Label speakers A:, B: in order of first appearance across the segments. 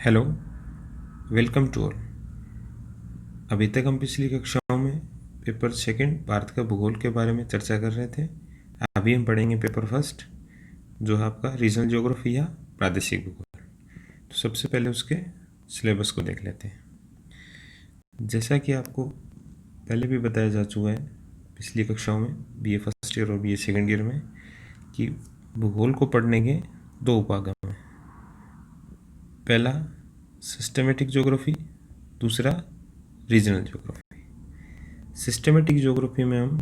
A: Hello, welcome to all. अभी तक हम पिछली कक्षाओं में पेपर सेकंड भारत का भूगोल के बारे में चर्चा कर रहे थे। अभी हम पढ़ेंगे पेपर फर्स्ट, जो है आपका रीजनल ज्योग्राफी या प्रादेशिक भूगोल। तो सबसे पहले उसके सिलेबस को देख लेते हैं। जैसा कि आपको पहले भी बताया जा चुका है पिछली कक्षाओं में, बीए फर्स्ट ईयर और बीए सेकेंड ईयर में, कि भूगोल को पढ़ने के दो उपागम हैं। पहला सिस्टमेटिक ज्योग्राफी, दूसरा रीजनल ज्योग्राफी। सिस्टमेटिक ज्योग्राफी में हम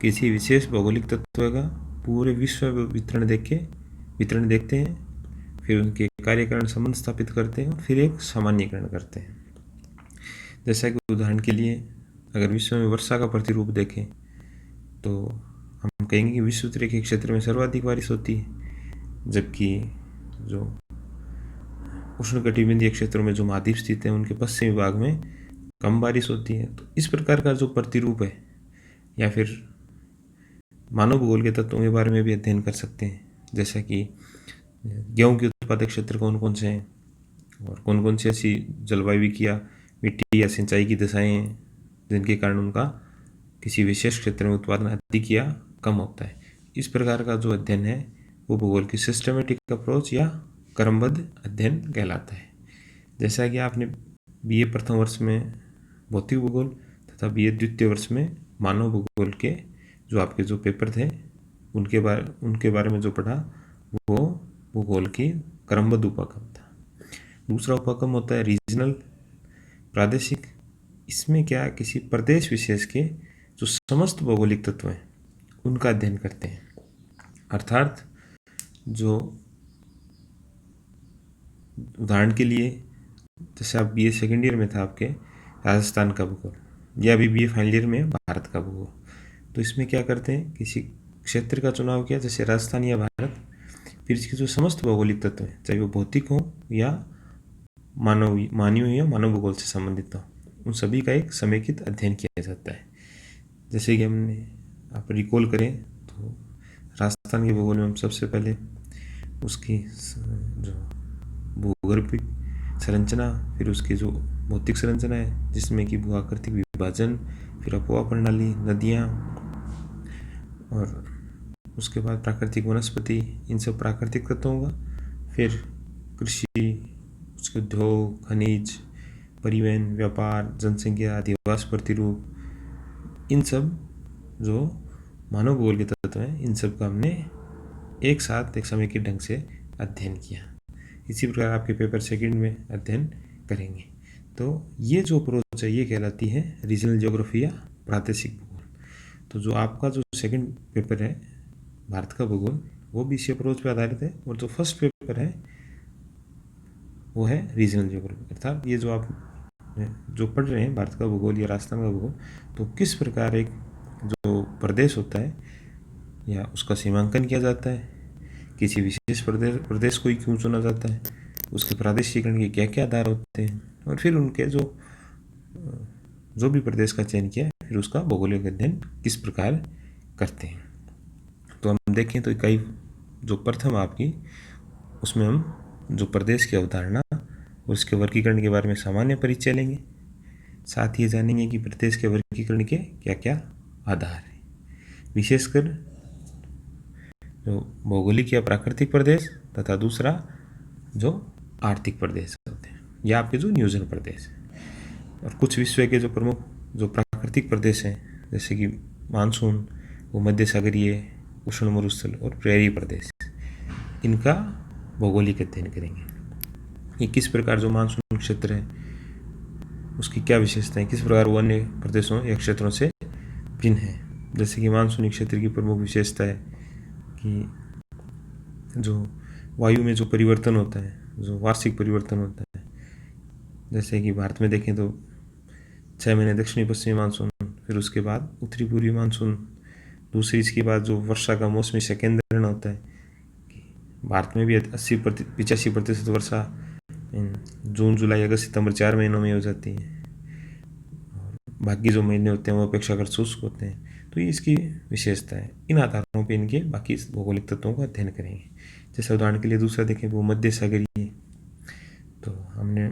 A: किसी विशेष भौगोलिक तत्व का पूरे विश्व वितरण देखते हैं, फिर उनके कार्यकारण संबंध स्थापित करते हैं और फिर एक सामान्यीकरण करते हैं। जैसा कि उदाहरण के लिए अगर विश्व में वर्षा का प्रतिरूप देखें तो हम कहेंगे कि विषुवत के क्षेत्र में सर्वाधिक बारिश होती है, जबकि जो उष्णकटिबंधीय क्षेत्रों में जो महाद्वीप स्थित है उनके पश्चिमी भाग में कम बारिश होती है। तो इस प्रकार का जो प्रतिरूप है, या फिर मानव भूगोल के तत्वों के बारे में भी अध्ययन कर सकते हैं, जैसा कि गेहूं के उत्पादक क्षेत्र कौन कौन से हैं और कौन कौन सी ऐसी जलवायु की या मिट्टी या सिंचाई की दशाएं हैं जिनके कारण उनका किसी विशेष क्षेत्र में उत्पादन अधिक या कम होता है। इस प्रकार का जो अध्ययन है वो भूगोल की सिस्टमेटिक अप्रोच या क्रमबद्ध अध्ययन कहलाता है। जैसा कि आपने बीए प्रथम वर्ष में भौतिक भूगोल तथा बीए द्वितीय वर्ष में मानव भूगोल के जो आपके जो पेपर थे उनके बारे में जो पढ़ा वो भूगोल की क्रमबद्ध उपागम था। दूसरा उपागम होता है रीजनल, प्रादेशिक। इसमें क्या, किसी प्रदेश विशेष के जो समस्त भौगोलिक तत्व हैं उनका अध्ययन करते हैं। अर्थात जो उदाहरण के लिए जैसे आप बीए सेकेंड ईयर में था आपके राजस्थान का भूगोल, या अभी बीए फाइनल ईयर में भारत का भूगोल, तो इसमें क्या करते हैं, किसी क्षेत्र का चुनाव किया जैसे राजस्थान या भारत, फिर इसके जो समस्त भौगोलिक तत्व हैं चाहे वो भौतिक हो या मानवीय या मानव भूगोल से संबंधित हो, उन सभी का एक समेकित अध्ययन किया जाता है। जैसे कि हमने आप रिकॉल करें तो राजस्थान के भूगोल में हम सबसे पहले उसकी जो भूगर्भिक संरचना, फिर उसकी जो भौतिक संरचना है जिसमें कि भूआकृतिक विभाजन, फिर अपवा प्रणाली, नदियाँ, और उसके बाद प्राकृतिक वनस्पति, इन सब प्राकृतिक तत्वों का, फिर कृषि, उसके उद्योग, खनिज, परिवहन, व्यापार, जनसंख्या, अधिवास प्रतिरूप, इन सब जो मानव भूगोल के तत्व हैं इन सब का हमने एक साथ एक समेकित ढंग से अध्ययन किया। इसी प्रकार आपके पेपर सेकंड में अध्ययन करेंगे। तो ये जो अप्रोच है ये कहलाती है रीजनल ज्योग्राफी या प्रादेशिक भूगोल। तो जो आपका जो सेकंड पेपर है भारत का भूगोल वो भी इसी अप्रोच पर आधारित है, और जो फर्स्ट पेपर है वो है रीजनल ज्योग्राफी। अर्थात ये जो आप जो पढ़ रहे हैं भारत का भूगोल या राजस्थान का भूगोल, तो किस प्रकार एक जो प्रदेश होता है या उसका सीमांकन किया जाता है, किसी विशेष प्रदेश को ही क्यों चुना जाता है, उसके प्रादेशिकरण के क्या क्या आधार होते हैं, और फिर उनके जो भी प्रदेश का चयन किया फिर उसका भौगोलिक अध्ययन किस प्रकार करते हैं। तो हम देखें तो इकाई जो प्रथम आपकी, उसमें हम जो प्रदेश की अवधारणा और उसके वर्गीकरण के बारे में सामान्य परिचय लेंगे, साथ ही जानेंगे कि प्रदेश के वर्गीकरण के क्या क्या आधार हैं, विशेषकर जो भौगोलिक या प्राकृतिक प्रदेश तथा दूसरा जो आर्थिक प्रदेश होते हैं या आपके जो नियोजन प्रदेश हैं। और कुछ विश्व के जो प्रमुख जो प्राकृतिक प्रदेश हैं जैसे कि मानसून, वो मध्य सागरीय, उष्ण मरुस्थल और प्रेरी प्रदेश, इनका भौगोलिक अध्ययन करेंगे। ये किस प्रकार जो मानसून क्षेत्र है उसकी क्या विशेषताएं, किस प्रकार वो अन्य प्रदेशों या क्षेत्रों से भिन्न है। जैसे कि मानसूनी क्षेत्र की प्रमुख विशेषता है कि जो वायु में जो परिवर्तन होता है, जो वार्षिक परिवर्तन होता है, जैसे कि भारत में देखें तो 6 महीने दक्षिणी पश्चिमी मानसून, फिर उसके बाद उत्तरी पूर्वी मानसून, दूसरी इसके बाद जो वर्षा का मौसमी सेकेंद्रण होता है, भारत में भी 85% वर्षा जून, जुलाई, अगस्त, सितंबर 4 महीनों में हो जाती है, और बाकी जो महीने होते हैं वो अपेक्षाकृत शुष्क होते हैं। तो ये इसकी विशेषता है। इन आधारों पर इनके बाकी भौगोलिक तत्वों का अध्ययन करेंगे। जैसे उदाहरण के लिए दूसरा देखें वो मध्य सागरीय, तो हमने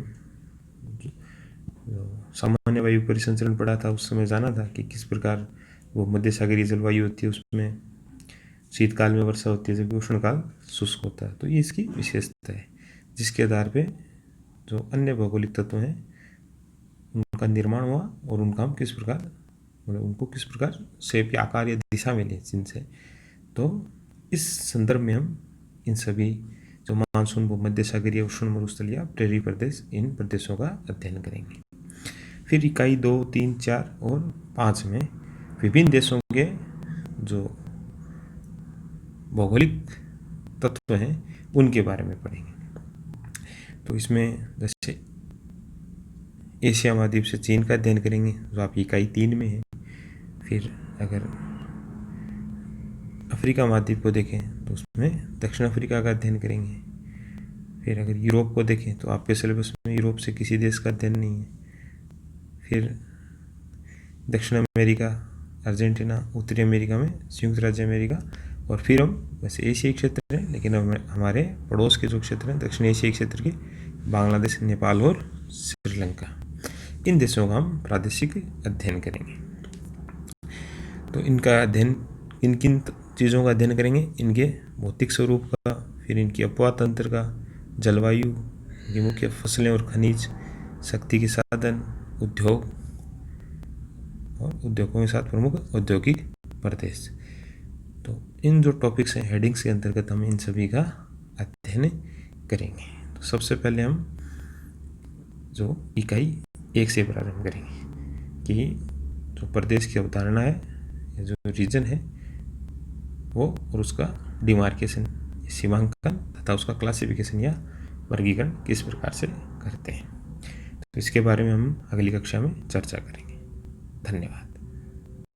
A: जो सामान्य वायु परिसंचरण पढ़ा था उस समय जाना था कि किस प्रकार वो मध्य सागरीय जलवायु होती है, उसमें शीतकाल में वर्षा होती है जबकि उष्णकाल शुष्क होता है। तो ये इसकी विशेषता है, जिसके आधार पे जो अन्य भौगोलिक तत्व हैं उनका निर्माण हुआ और उनका हम किस प्रकार, मतलब उनको किस प्रकार शेप या आकार या दिशा मिले जिनसे। तो इस संदर्भ में हम इन सभी जो मानसून भूमध्य सागरीय उष्ण मरुस्थलीय प्रेरी प्रदेश, इन प्रदेशों का अध्ययन करेंगे। फिर इकाई 2, 3, 4 और 5 में विभिन्न देशों के जो भौगोलिक तत्व हैं उनके बारे में पढ़ेंगे। तो इसमें जैसे एशिया महाद्वीप से चीन का अध्ययन करेंगे जो आप इकाई 3 में है। फिर अगर अफ्रीका महाद्वीप को देखें तो उसमें दक्षिण अफ्रीका का अध्ययन करेंगे। फिर अगर यूरोप को देखें तो आपके सिलेबस में यूरोप से किसी देश का अध्ययन नहीं है। फिर दक्षिण अमेरिका, अर्जेंटीना, उत्तरी अमेरिका में संयुक्त राज्य अमेरिका, और फिर हम वैसे एशियाई क्षेत्र हैं लेकिन हमारे पड़ोस के जो क्षेत्र हैं दक्षिण एशियाई क्षेत्र के बांग्लादेश, नेपाल और श्रीलंका, इन देशों का हम प्रादेशिक अध्ययन करेंगे। तो इनका अध्ययन किन किन चीज़ों का अध्ययन करेंगे, इनके भौतिक स्वरूप का, फिर इनकी अपवाह तंत्र का, जलवायु, इनकी मुख्य फसलें और खनिज, शक्ति के साधन, उद्योग और उद्योगों के साथ प्रमुख औद्योगिक प्रदेश। तो इन जो टॉपिक्स हैं हेडिंग्स के अंतर्गत हम इन सभी का अध्ययन करेंगे। तो सबसे पहले हम जो इकाई 1 से प्रारंभ करेंगे कि जो प्रदेश की अवधारणा है, जो रीजन है वो, और उसका डिमार्केशन, सीमांकन तथा उसका क्लासिफिकेशन या वर्गीकरण किस प्रकार से करते हैं। तो इसके बारे में हम अगली कक्षा में चर्चा करेंगे। धन्यवाद।